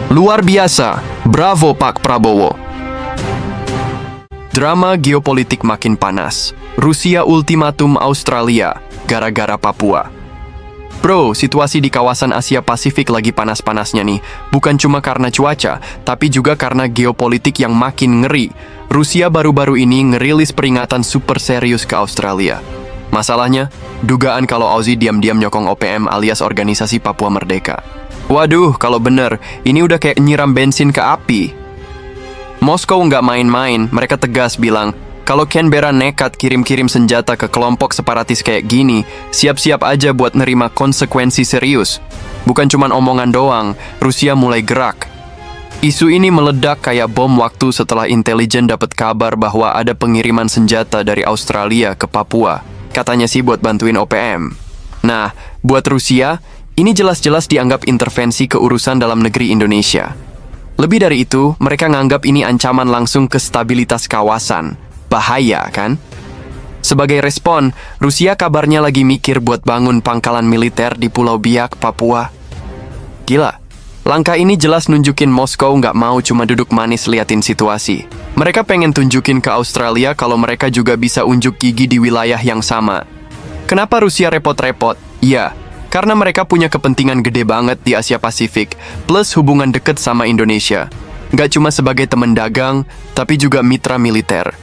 Luar biasa, bravo Pak Prabowo. Drama geopolitik makin panas. Rusia ultimatum Australia gara-gara Papua. Bro, situasi di kawasan Asia Pasifik lagi panas-panasnya nih. Bukan cuma karena cuaca, tapi juga karena geopolitik yang makin ngeri. Rusia baru-baru ini ngerilis peringatan super serius ke Australia. Masalahnya, dugaan kalau Aussie diam-diam nyokong OPM alias Organisasi Papua Merdeka. Waduh, kalau bener, ini udah kayak nyiram bensin ke api. Moskow nggak main-main, mereka tegas bilang, kalau Canberra nekat kirim-kirim senjata ke kelompok separatis kayak gini, siap-siap aja buat nerima konsekuensi serius. Bukan cuma omongan doang, Rusia mulai gerak. Isu ini meledak kayak bom waktu setelah intelijen dapat kabar bahwa ada pengiriman senjata dari Australia ke Papua. Katanya sih buat bantuin OPM. Nah, buat Rusia, ini jelas-jelas dianggap intervensi ke urusan dalam negeri Indonesia. Lebih dari itu, mereka nganggap ini ancaman langsung ke stabilitas kawasan. Bahaya, kan? Sebagai respon, Rusia kabarnya lagi mikir buat bangun pangkalan militer di Pulau Biak, Papua. Gila, langkah ini jelas nunjukin Moskow nggak mau cuma duduk manis liatin situasi. Mereka pengen tunjukin ke Australia kalau mereka juga bisa unjuk gigi di wilayah yang sama. Kenapa Rusia repot-repot? Ya, karena mereka punya kepentingan gede banget di Asia Pasifik, plus hubungan deket sama Indonesia. Nggak cuma sebagai teman dagang, tapi juga mitra militer.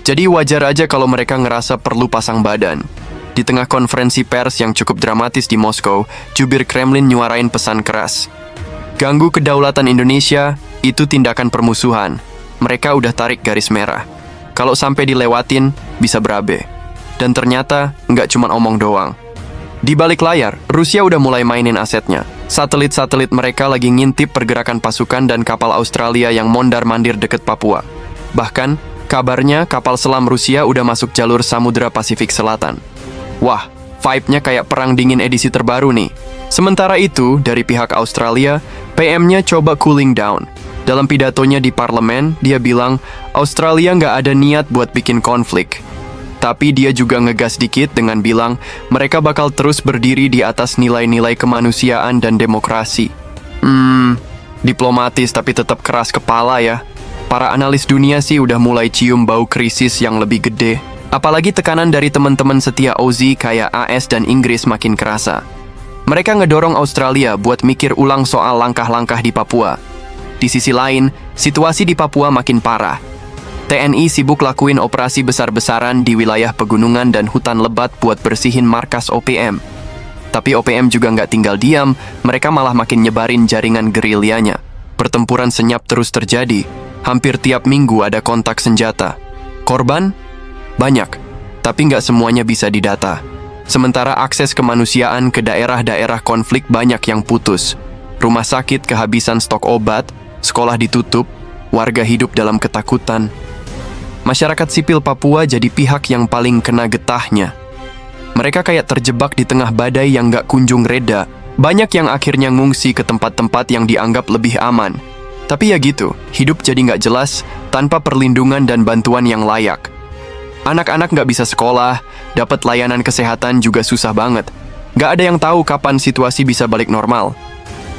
Jadi wajar aja kalau mereka ngerasa perlu pasang badan. Di tengah konferensi pers yang cukup dramatis di Moskow, jubir Kremlin nyuarain pesan keras. Ganggu kedaulatan Indonesia, itu tindakan permusuhan. Mereka udah tarik garis merah. Kalau sampai dilewatin, bisa berabe. Dan ternyata, nggak cuma omong doang. Di balik layar, Rusia udah mulai mainin asetnya. Satelit-satelit mereka lagi ngintip pergerakan pasukan dan kapal Australia yang mondar-mandir deket Papua. Bahkan, kabarnya kapal selam Rusia udah masuk jalur Samudra Pasifik Selatan. Wah, vibe-nya kayak perang dingin edisi terbaru nih. Sementara itu, dari pihak Australia, PM-nya coba cooling down. Dalam pidatonya di parlemen, dia bilang Australia nggak ada niat buat bikin konflik. Tapi dia juga ngegas dikit dengan bilang mereka bakal terus berdiri di atas nilai-nilai kemanusiaan dan demokrasi. Diplomatis tapi tetap keras kepala ya. Para analis dunia sih udah mulai cium bau krisis yang lebih gede. Apalagi tekanan dari teman-teman setia Aussie kayak AS dan Inggris makin kerasa. Mereka ngedorong Australia buat mikir ulang soal langkah-langkah di Papua. Di sisi lain, situasi di Papua makin parah. TNI sibuk lakuin operasi besar-besaran di wilayah pegunungan dan hutan lebat buat bersihin markas OPM. Tapi OPM juga nggak tinggal diam, mereka malah makin nyebarin jaringan gerilyanya. Pertempuran senyap terus terjadi. Hampir tiap minggu ada kontak senjata. Korban? Banyak, tapi nggak semuanya bisa didata. Sementara akses kemanusiaan ke daerah-daerah konflik banyak yang putus. Rumah sakit kehabisan stok obat, sekolah ditutup, warga hidup dalam ketakutan. Masyarakat sipil Papua jadi pihak yang paling kena getahnya. Mereka kayak terjebak di tengah badai yang nggak kunjung reda. Banyak yang akhirnya ngungsi ke tempat-tempat yang dianggap lebih aman. Tapi ya gitu, hidup jadi nggak jelas tanpa perlindungan dan bantuan yang layak. Anak-anak nggak bisa sekolah, dapat layanan kesehatan juga susah banget. Nggak ada yang tahu kapan situasi bisa balik normal.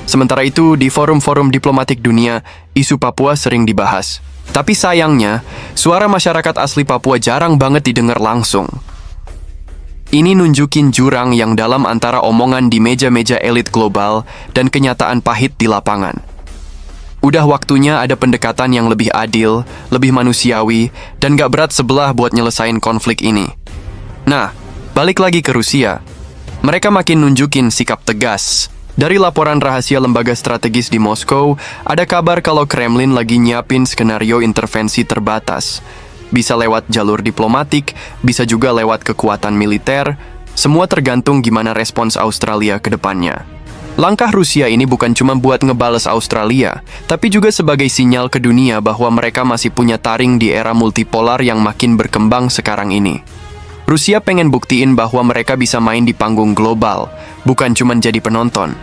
Sementara itu, di forum-forum diplomatik dunia, isu Papua sering dibahas. Tapi sayangnya, suara masyarakat asli Papua jarang banget didengar langsung. Ini nunjukin jurang yang dalam antara omongan di meja-meja elit global dan kenyataan pahit di lapangan. Udah waktunya ada pendekatan yang lebih adil, lebih manusiawi, dan gak berat sebelah buat nyelesain konflik ini. Nah, balik lagi ke Rusia. Mereka makin nunjukin sikap tegas. Dari laporan rahasia lembaga strategis di Moskow, ada kabar kalau Kremlin lagi nyiapin skenario intervensi terbatas. Bisa lewat jalur diplomatik, bisa juga lewat kekuatan militer, semua tergantung gimana respons Australia ke depannya. Langkah Rusia ini bukan cuma buat ngebales Australia, tapi juga sebagai sinyal ke dunia bahwa mereka masih punya taring di era multipolar yang makin berkembang sekarang ini. Rusia pengen buktiin bahwa mereka bisa main di panggung global, bukan cuma jadi penonton.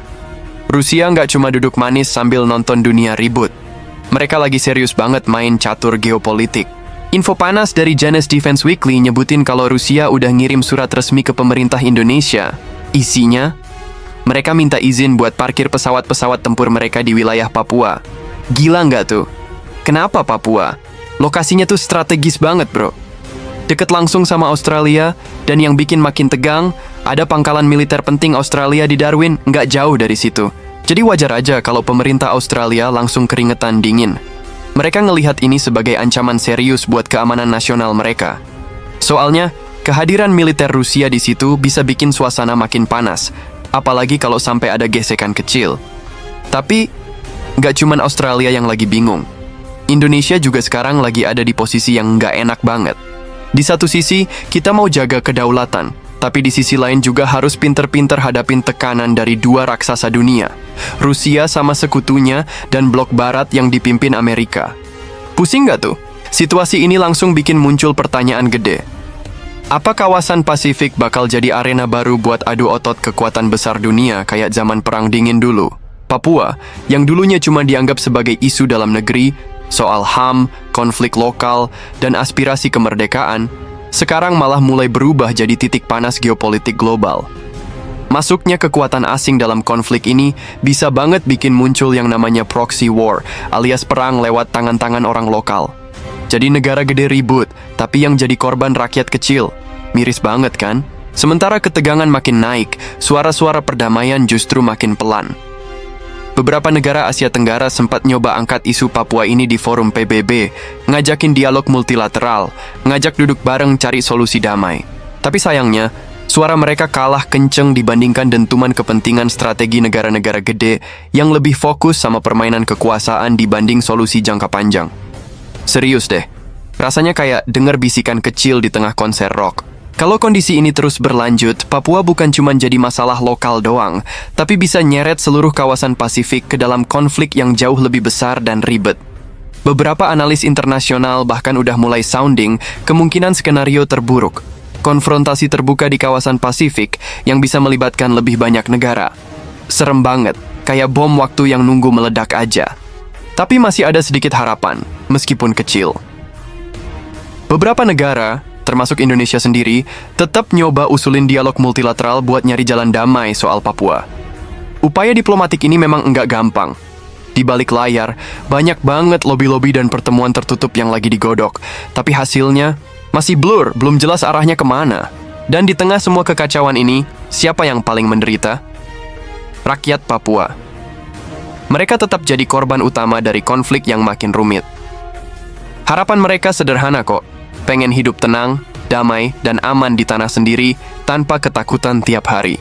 Rusia nggak cuma duduk manis sambil nonton dunia ribut. Mereka lagi serius banget main catur geopolitik. Info panas dari Janus Defense Weekly nyebutin kalau Rusia udah ngirim surat resmi ke pemerintah Indonesia. Isinya, Mereka minta izin buat parkir pesawat-pesawat tempur mereka di wilayah Papua. Gila nggak tuh? Kenapa Papua? Lokasinya tuh strategis banget, bro. Deket langsung sama Australia, dan yang bikin makin tegang, ada pangkalan militer penting Australia di Darwin nggak jauh dari situ. Jadi wajar aja kalau pemerintah Australia langsung keringetan dingin. Mereka ngelihat ini sebagai ancaman serius buat keamanan nasional mereka. Soalnya, kehadiran militer Rusia di situ bisa bikin suasana makin panas, apalagi kalau sampai ada gesekan kecil. Tapi, nggak cuman Australia yang lagi bingung. Indonesia juga sekarang lagi ada di posisi yang nggak enak banget. Di satu sisi, kita mau jaga kedaulatan, tapi di sisi lain juga harus pinter-pinter hadapin tekanan dari dua raksasa dunia, Rusia sama sekutunya dan blok barat yang dipimpin Amerika. Pusing nggak tuh? Situasi ini langsung bikin muncul pertanyaan gede. Apa kawasan Pasifik bakal jadi arena baru buat adu otot kekuatan besar dunia kayak zaman Perang Dingin dulu? Papua, yang dulunya cuma dianggap sebagai isu dalam negeri, soal HAM, konflik lokal, dan aspirasi kemerdekaan, sekarang malah mulai berubah jadi titik panas geopolitik global. Masuknya kekuatan asing dalam konflik ini bisa banget bikin muncul yang namanya proxy war, alias perang lewat tangan-tangan orang lokal. Jadi negara gede ribut, tapi yang jadi korban rakyat kecil. Miris banget kan? Sementara ketegangan makin naik, suara-suara perdamaian justru makin pelan. Beberapa negara Asia Tenggara sempat nyoba angkat isu Papua ini di forum PBB, ngajakin dialog multilateral, ngajak duduk bareng cari solusi damai. Tapi sayangnya, suara mereka kalah kenceng dibandingkan dentuman kepentingan strategi negara-negara gede yang lebih fokus sama permainan kekuasaan dibanding solusi jangka panjang. Serius deh, rasanya kayak denger bisikan kecil di tengah konser rock. Kalau kondisi ini terus berlanjut, Papua bukan cuma jadi masalah lokal doang, tapi bisa nyeret seluruh kawasan Pasifik ke dalam konflik yang jauh lebih besar dan ribet. Beberapa analis internasional bahkan udah mulai sounding kemungkinan skenario terburuk. Konfrontasi terbuka di kawasan Pasifik yang bisa melibatkan lebih banyak negara. Serem banget, kayak bom waktu yang nunggu meledak aja. Tapi masih ada sedikit harapan, meskipun kecil. Beberapa negara, termasuk Indonesia sendiri, tetap nyoba usulin dialog multilateral buat nyari jalan damai soal Papua. Upaya diplomatik ini memang enggak gampang. Di balik layar, banyak banget lobby-lobby dan pertemuan tertutup yang lagi digodok. Tapi hasilnya masih blur, belum jelas arahnya kemana. Dan di tengah semua kekacauan ini, siapa yang paling menderita? Rakyat Papua. Mereka tetap jadi korban utama dari konflik yang makin rumit. Harapan mereka sederhana kok. Pengen hidup tenang, damai, dan aman di tanah sendiri tanpa ketakutan tiap hari.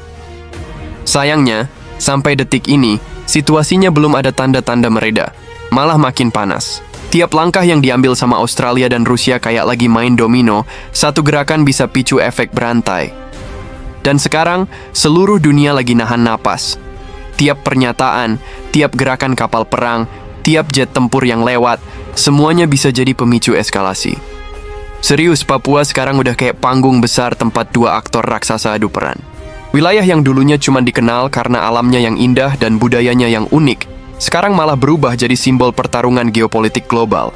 Sayangnya, sampai detik ini, situasinya belum ada tanda-tanda mereda, malah makin panas. Tiap langkah yang diambil sama Australia dan Rusia kayak lagi main domino, satu gerakan bisa picu efek berantai. Dan sekarang, seluruh dunia lagi nahan napas. Tiap pernyataan, tiap gerakan kapal perang, tiap jet tempur yang lewat, semuanya bisa jadi pemicu eskalasi. Serius, Papua sekarang udah kayak panggung besar tempat dua aktor raksasa adu peran. Wilayah yang dulunya cuma dikenal karena alamnya yang indah dan budayanya yang unik, sekarang malah berubah jadi simbol pertarungan geopolitik global.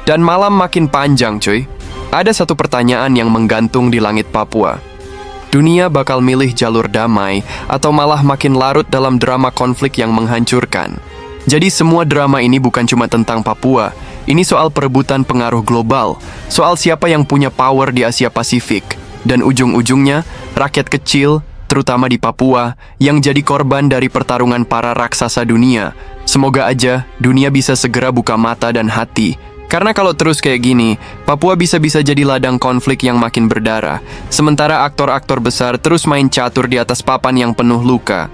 Dan malam makin panjang, cuy. Ada satu pertanyaan yang menggantung di langit Papua. Dunia bakal milih jalur damai atau malah makin larut dalam drama konflik yang menghancurkan. Jadi semua drama ini bukan cuma tentang Papua. Ini soal perebutan pengaruh global, soal siapa yang punya power di Asia Pasifik, dan ujung-ujungnya rakyat kecil, terutama di Papua, yang jadi korban dari pertarungan para raksasa dunia. Semoga aja dunia bisa segera buka mata dan hati, karena kalau terus kayak gini, Papua bisa-bisa jadi ladang konflik yang makin berdarah, sementara aktor-aktor besar terus main catur di atas papan yang penuh luka.